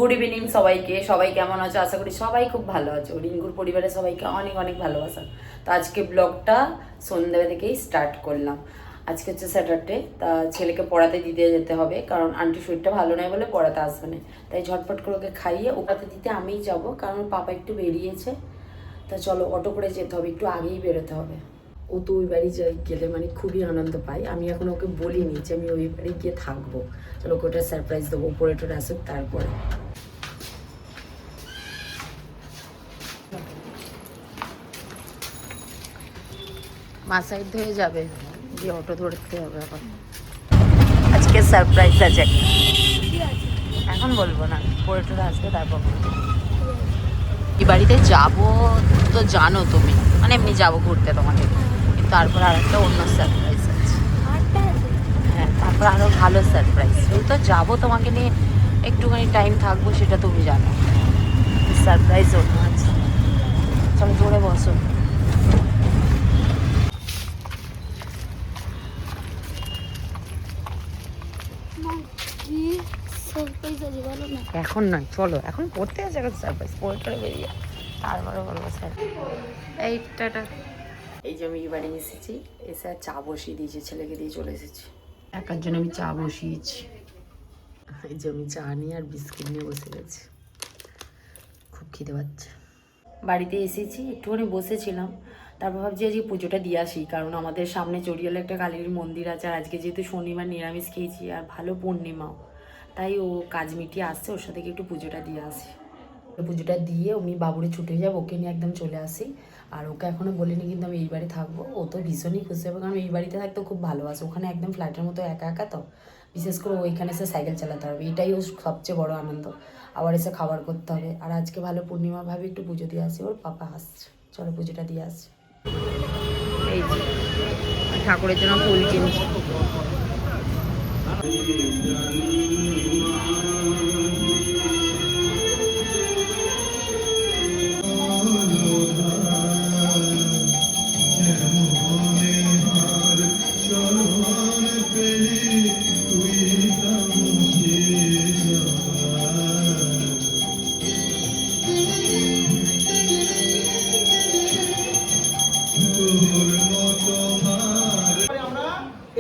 Good evening সবাইকে। সবাই কেমন আছো? আশা করি সবাই খুব ভালো আছো। রিঙ্কুর পরিবারের সবাইকে অনেক অনেক ভালোবাসা। তো আজকে ব্লগটা সন্ধ্যা থেকেই স্টার্ট করলাম। আজকে হচ্ছে স্যাটারডে, তা ছেলেকে পড়াতে দিতে যেতে হবে, কারণ আন্টির শরীরটা ভালো নয় বলে পড়াতে আসবে না। তাই ঝটপট করে ওকে খাইয়ে ওটাতে দিতে আমিই যাব, কারণ পাপা একটু বেরিয়েছে। তা চলো, অটো করে যেতে হবে, একটু আগেই বেরোতে হবে। ও তো ওই বাড়ি যাই গেলে মানে খুবই আনন্দ পাই। আমি এখন ওকে বলিনি যে আমি ওই বাড়ি গিয়ে থাকবো। চলো ওকে ওটা সারপ্রাইজ দেবো, উপরে টোরে আসুক তারপরে। মা সাইড হয়ে যাবে, গিয়ে অটো ধরতে হবে। এখন আজকে সারপ্রাইজ আছে, এখন বলবো না, পরে টোরে আসবে তারপর। এই বাড়িতে যাবো তো জানো তুমি, মানে এমনি যাবো ঘুরতে তোমাকে, তারপর আর একটা অন্য সারপ্রাইজ আছে। হ্যাঁ, তারপর আরো ভালো সারপ্রাইজ। ওই তো যাবো তোমাকে নিয়ে, একটুখানি টাইম থাকবো, সেটা তুমি জানো। সারপ্রাইজ অন্য আছে। চলো জোরে বসো। এখন নয়, চলো এখন পড়তে আছে, এখন সারপ্রাইজ পড়ে টরে বেরিয়ে তারপরে বলবো স্যার। এইটা এই যে আমি বাড়ি এসেছি, এসে আর চা বসিয়ে দিয়েছি, ছেলেকে দিয়ে চলে এসেছি। একার জন্য আমি চা বসিয়েছি। এই যে আমি চা নিয়ে আর বিস্কিট নিয়ে বসে গেছি, খুব খিদে পাচ্ছে। বাড়িতে এসেছি, একটুখানি বসেছিলাম, তারপর ভাবছি আজকে পুজোটা দিয়ে আসি, কারণ আমাদের সামনে চড়িয়ালে একটা কালীর মন্দির আছে, আর আজকে যেহেতু শনিবার নিরামিষ খেয়েছি আর ভালো পূর্ণিমাও, তাই ও কাজ মিটিয়ে আসছে, ওর সাথে একটু পুজোটা দিয়ে আসি। পুজোটা দিয়ে আমি বাবুরে ছুটে যাবো, ওকে নিয়ে একদম চলে আসি। আর ওকে এখনও বলিনি কিন্তু আমি এই বাড়ি থাকবো। ও তো ভীষণই খুশি হবে, কারণ এই বাড়িতে থাকতে খুব ভালোবাসে। ওখানে একদম ফ্ল্যাটের মতো একা একা, তো বিশেষ করে ওইখানে এসে সাইকেল চালাতে হবে, এটাই ওর সবচেয়ে বড় আনন্দ। আবার এসে খাবার করতে হবে। আর আজকে ভালো পূর্ণিমা ভাবে একটু পুজো দিয়ে আসি, ওর পাপা আসছে, চলো পুজোটা দিয়ে আসি। এই যে ঠাকুরের জন্য ফুল কিনছি।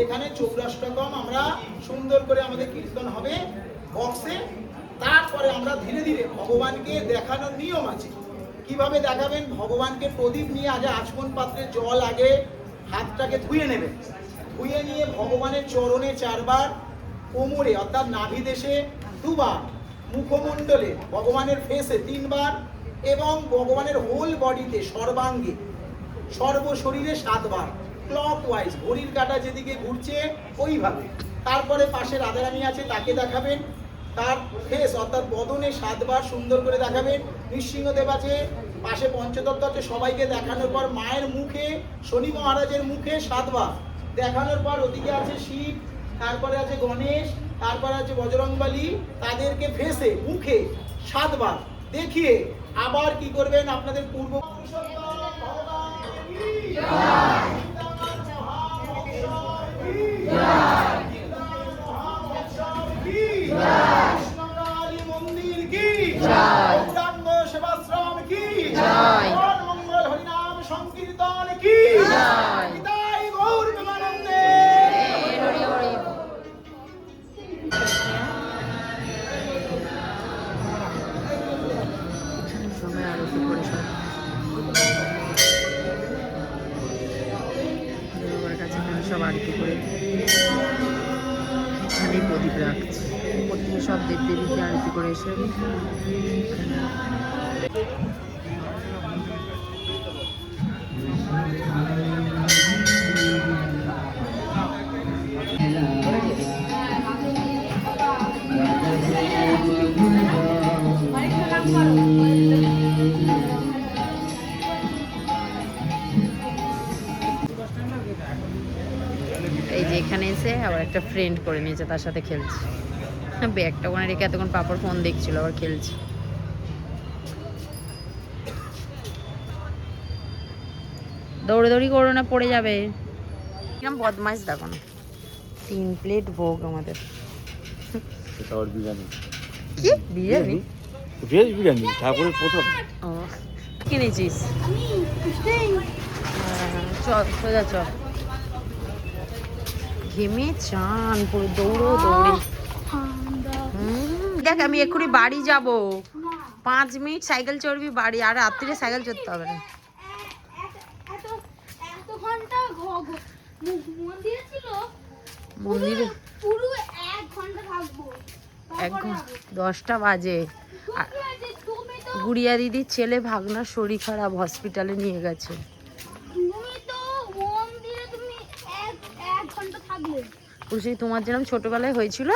এখানে 84 আমরা সুন্দর করে আমাদের কীর্তন হবে বক্সে। তারপরে আমরা ধীরে ধীরে ভগবানকে দেখানোর নিয়ম আছে। কিভাবে দেখাবেন? ভগবানকে প্রদীপ নিয়ে আগে আচমন পাত্রে জল, আগে হাতটাকে ধুয়ে নেবেন। ধুয়ে নিয়ে ভগবানের চরণে 4 বার, কোমরে অর্থাৎ নাভি দেশে 2 বার, মুখমণ্ডলে ভগবানের ফেসে 3 বার, এবং ভগবানের হোল বডিতে সর্বাঙ্গে সর্ব শরীরে 7 বার, ক্লকওয়াইজ, ঘড়ির কাঁটা যেদিকে ঘুরছে ওইভাবে। তারপরে পাশে রাধারানী আছে, তাকে দেখাবেন, তার ফেস অর্থাৎ বদনে 7 বার সুন্দর করে দেখাবেন। নৃসিংহদেব আছে, পাশে পঞ্চতত্ত্ব আছে, সবাইকে দেখানোর পর মায়ের মুখে, শনি মহারাজের মুখে 7 বার দেখানোর পর ওদিকে আছে শিব, তারপরে আছে গণেশ, তারপরে আছে বজরংবলী, তাদেরকে ফেসে মুখে 7 বার দেখিয়ে আবার কি করবেন? আপনাদের পূর্ব মন্দির কি গৌরাঙ্গ সেবাশ্রম কি মঙ্গল হরিনাম সংকীর্তন কি পিতাই গৌর প্রেমানন্দে। সময় আরতি করে সবার কাছে এখানে সব আরতি করে এখানেই প্রদীপ রাখছি। উপর থেকে সব দেবদেবীকে আরতি করে এসে এই যে এখানে এসে আবার একটা ফ্রেন্ড করে নিয়েছে, তার সাথে খেলছি। ব্যাগটা ওখানে রেখে এতক্ষণ পাপড় ফোন দেখছিল, আবার খেলছি। দৌড়াদৌড়ি করো না, পড়ে যাবে। কিরম বদমাইশ দেখো না। 3 প্লেট ভোগ আমাদের। সেটা ওর বিরিয়ানি। কি বিরিয়ানি? ভেজ বিরিয়ানি ঠাকুরের প্রথম। ও কিনেছিস? চল সোজা চল। ঘেমে চান পুরো দৌড়ে। দেখ আমি এক্ষুনি বাড়ি যাব, 5 মিনিট সাইকেল চড়বি বাড়ি, আর রাত্রিরে সাইকেল চড়তে হবে না। মন্দিরে 10টা বাজে। গুড়িয়া দিদির ছেলে ভাগনার শরীর খারাপ, হসপিটালে নিয়ে গেছে। বুঝলি তোমার যেরকম ছোটবেলায় হয়েছিল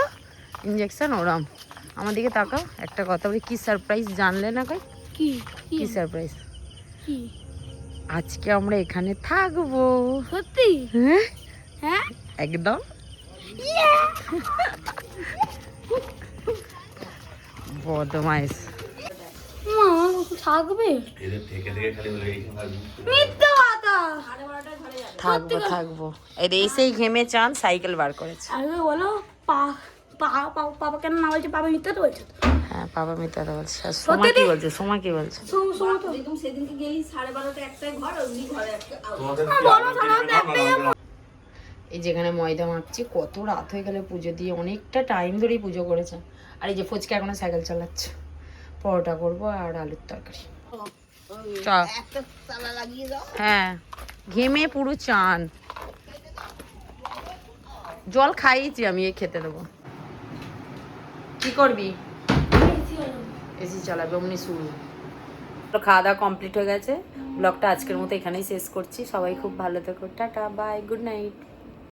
ইঞ্জেকশন, ওরম আমার দিকে তাকাও। একটা কথা বলি, কি সারপ্রাইজ জানলে না? কই কি সারপ্রাইজ? আজকে আমরা এখানে থাকবো। সত্যি? হ্যাঁ একদম। বদমাইশ। থাকবে? থাকবো। এসেই ঘেমে চান, সাইকেল বার করেছে। আগে বলো পাপা কেন না বলছে? পাপা মিথ্যা তো বলছে। হ্যাঁ বাবা মিথ্যাটা বলছে। আর সোমা কি বলছে? সোমা কি বলছে? এই যেখানে ময়দা মাখছি, কত রাত হয়ে গেলে পুজো দিয়ে, অনেকটা টাইম ধরেই পুজো করেছে। আর এই যে ফুচকা এখনো সাইকেল চালাচ্ছে। পরোটা করবো আর আলুর তরকারি। হ্যাঁ ঘেমে পুরো চান। জল খাইয়েছি আমি, খেতে দেবো। কি করবি? এসি চালাবে অমনি শুরু। খাওয়া দাওয়া কমপ্লিট হয়ে গেছে। ব্লগটা আজকের মতো এখানেই শেষ করছি। সবাই খুব ভালো থেকো, টাটা বাই, গুড নাইট।